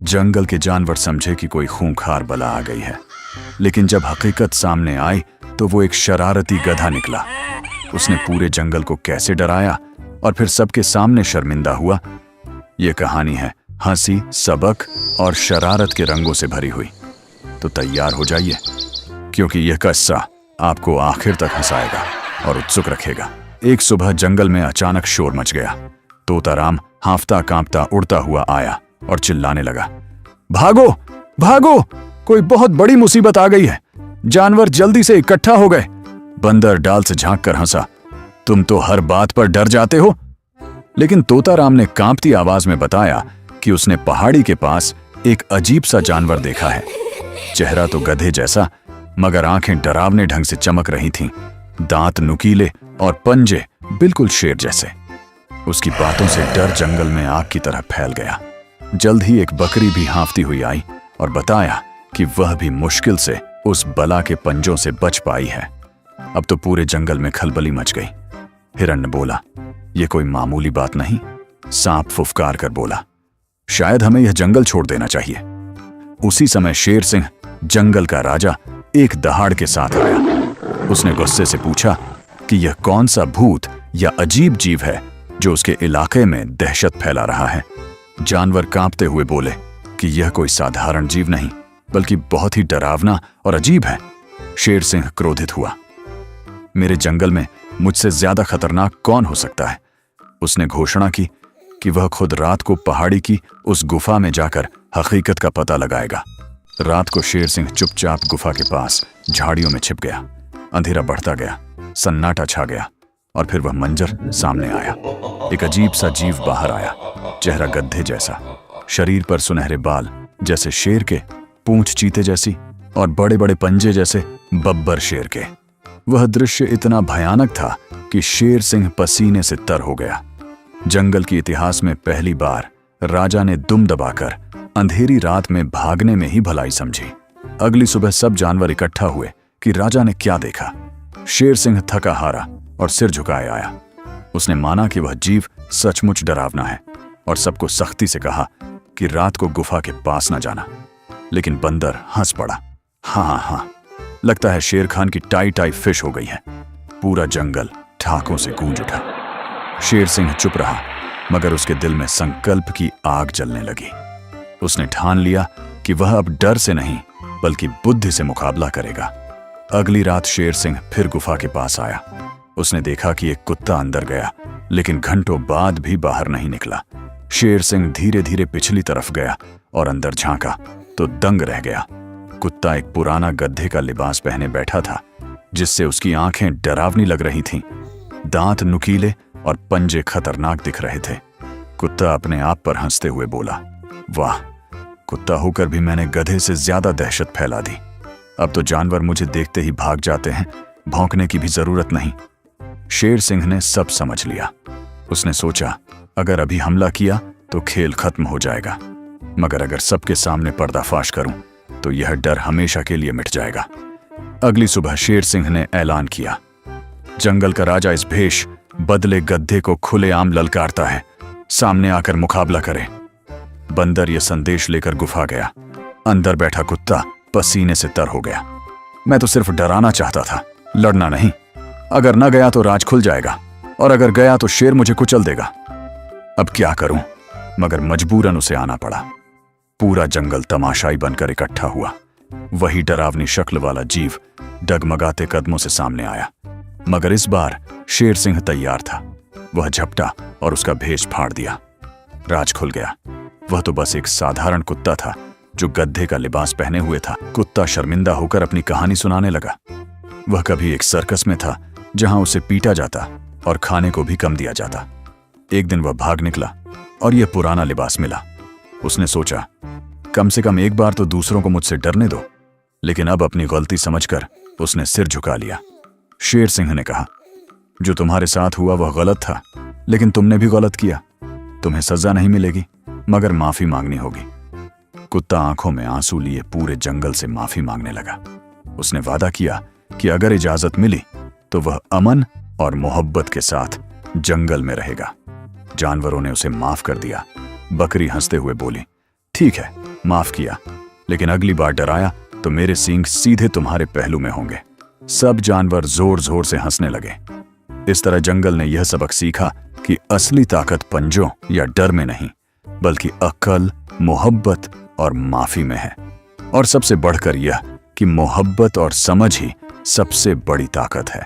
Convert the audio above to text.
जंगल के जानवर समझे कि कोई खूंखार बला आ गई है, लेकिन जब हकीकत सामने आई तो वो एक शरारती गधा निकला। उसने पूरे जंगल को कैसे डराया और फिर सबके सामने शर्मिंदा हुआ, ये कहानी है हंसी, सबक और शरारत के रंगों से भरी हुई। तो तैयार हो जाइए, क्योंकि यह किस्सा आपको आखिर तक हंसाएगा और उत्सुक रखेगा। एक सुबह जंगल में अचानक शोर मच गया। तोताराम हांफता कांपता उड़ता हुआ आया और चिल्लाने लगा, भागो भागो, कोई बहुत बड़ी मुसीबत आ गई है, जानवर जल्दी से इकट्ठा हो गए। बंदर डाल से झांक कर हंसा, तुम तो हर बात पर डर जाते हो। लेकिन तोताराम ने कांपती आवाज में बताया कि उसने पहाड़ी के पास एक अजीब सा जानवर देखा है। चेहरा तो गधे जैसा, मगर आंखें डरावने ढंग से चमक रही थीं, दांत नुकीले और पंजे बिल्कुल शेर जैसे। उसकी बातों से डर जंगल में आग की तरह फैल गया। जल्द ही एक बकरी भी हांफती हुई आई और बताया कि वह भी मुश्किल से उस बला के पंजों से बच पाई है। अब तो पूरे जंगल में खलबली मच गई। हिरण ने बोला, यह कोई मामूली बात नहीं। सांप फुफकार कर बोला, शायद हमें यह जंगल छोड़ देना चाहिए। उसी समय शेर सिंह, जंगल का राजा, एक दहाड़ के साथ आया। उसने गुस्से से पूछा कि यह कौन सा भूत या अजीब जीव है जो उसके इलाके में दहशत फैला रहा है। जानवर कांपते हुए बोले कि यह कोई साधारण जीव नहीं, बल्कि बहुत ही डरावना और अजीब है। शेर सिंह क्रोधित हुआ, मेरे जंगल में मुझसे ज्यादा खतरनाक कौन हो सकता है। उसने घोषणा की कि वह खुद रात को पहाड़ी की उस गुफा में जाकर हकीकत का पता लगाएगा। रात को शेर सिंह चुपचाप गुफा के पास झाड़ियों में छिप गया। अंधेरा बढ़ता गया, सन्नाटा छा गया और फिर वह मंजर सामने आया। एक अजीब सा जीव बाहर आया, चेहरा गधे जैसा, शरीर पर सुनहरे बाल जैसे शेर के, पूंछ चीते जैसी और बड़े बड़े पंजे जैसे बब्बर शेर के। वह दृश्य इतना भयानक था कि शेर सिंह पसीने से तर हो गया। जंगल के इतिहास में पहली बार राजा ने दुम दबाकर अंधेरी रात में भागने में ही भलाई समझी। अगली सुबह सब जानवर इकट्ठा हुए कि राजा ने क्या देखा। शेर सिंह थका हारा और सिर झुकाए आया। उसने माना कि वह जीव सचमुच डरावना है और सबको सख्ती से कहा कि रात को गुफा के पास न जाना। लेकिन बंदर हंस पड़ा, हाँ, लगता है शेर खान की टाई टाई फिश हो गई है। पूरा जंगल ठाकों से गूंज उठा। शेर सिंह चुप रहा, मगर उसके दिल में संकल्प की आग जलने लगी। उसने ठान लिया कि वह अब डर से नहीं बल्कि बुद्धि से मुकाबला करेगा। अगली रात शेर सिंह फिर गुफा के पास आया। उसने देखा कि एक कुत्ता अंदर गया, लेकिन घंटों बाद भी बाहर नहीं निकला। शेर सिंह धीरे धीरे पिछली तरफ गया और अंदर झांका तो दंग रह गया। कुत्ता एक पुराना गधे का लिबास पहने बैठा था, जिससे उसकी आंखें डरावनी लग रही थीं। दांत नुकीले और पंजे खतरनाक दिख रहे थे। कुत्ता अपने आप पर हंसते हुए बोला, वाह, कुत्ता होकर भी मैंने गधे से ज्यादा दहशत फैला दी। अब तो जानवर मुझे देखते ही भाग जाते हैं, भौंकने की भी जरूरत नहीं। शेर सिंह ने सब समझ लिया। उसने सोचा, अगर अभी हमला किया तो खेल खत्म हो जाएगा, मगर अगर सबके सामने पर्दाफाश करूं तो यह डर हमेशा के लिए मिट जाएगा। अगली सुबह शेर सिंह ने ऐलान किया, जंगल का राजा इस भेष बदले गधे को खुलेआम ललकारता है, सामने आकर मुकाबला करे। बंदर यह संदेश लेकर गुफा गया। अंदर बैठा कुत्ता पसीने से तर हो गया। मैं तो सिर्फ डराना चाहता था, लड़ना नहीं। अगर न गया तो राज खुल जाएगा, और अगर गया तो शेर मुझे कुचल देगा। अब क्या करूं, मगर मजबूरन उसे आना पड़ा। पूरा जंगल तमाशाई बनकर इकट्ठा हुआ। वही डरावनी शक्ल वाला जीव डगमगाते कदमों से सामने आया, मगर इस बार शेर सिंह तैयार था। वह झपटा और उसका भेष फाड़ दिया। राज खुल गया। वह तो बस एक साधारण कुत्ता था जो गधे का लिबास पहने हुए था। कुत्ता शर्मिंदा होकर अपनी कहानी सुनाने लगा। वह कभी एक सर्कस में था जहां उसे पीटा जाता और खाने को भी कम दिया जाता। एक दिन वह भाग निकला और यह पुराना लिबास मिला। उसने सोचा, कम से कम एक बार तो दूसरों को मुझसे डरने दो। लेकिन अब अपनी गलती समझकर उसने सिर झुका लिया। शेर सिंह ने कहा, जो तुम्हारे साथ हुआ वह गलत था, लेकिन तुमने भी गलत किया। तुम्हें सजा नहीं मिलेगी, मगर माफी मांगनी होगी। कुत्ता आंखों में आंसू लिए पूरे जंगल से माफी मांगने लगा। उसने वादा किया कि अगर इजाजत मिली तो वह अमन और मोहब्बत के साथ जंगल में रहेगा। जानवरों ने उसे माफ कर दिया। बकरी हंसते हुए बोली, ठीक है, माफ किया, लेकिन अगली बार डराया तो मेरे सींग सीधे तुम्हारे पहलू में होंगे। सब जानवर जोर जोर से हंसने लगे। इस तरह जंगल ने यह सबक सीखा कि असली ताकत पंजों या डर में नहीं, बल्कि अक्ल, मोहब्बत और माफी में है। और सबसे बढ़कर यह कि मोहब्बत और समझ ही सबसे बड़ी ताकत है।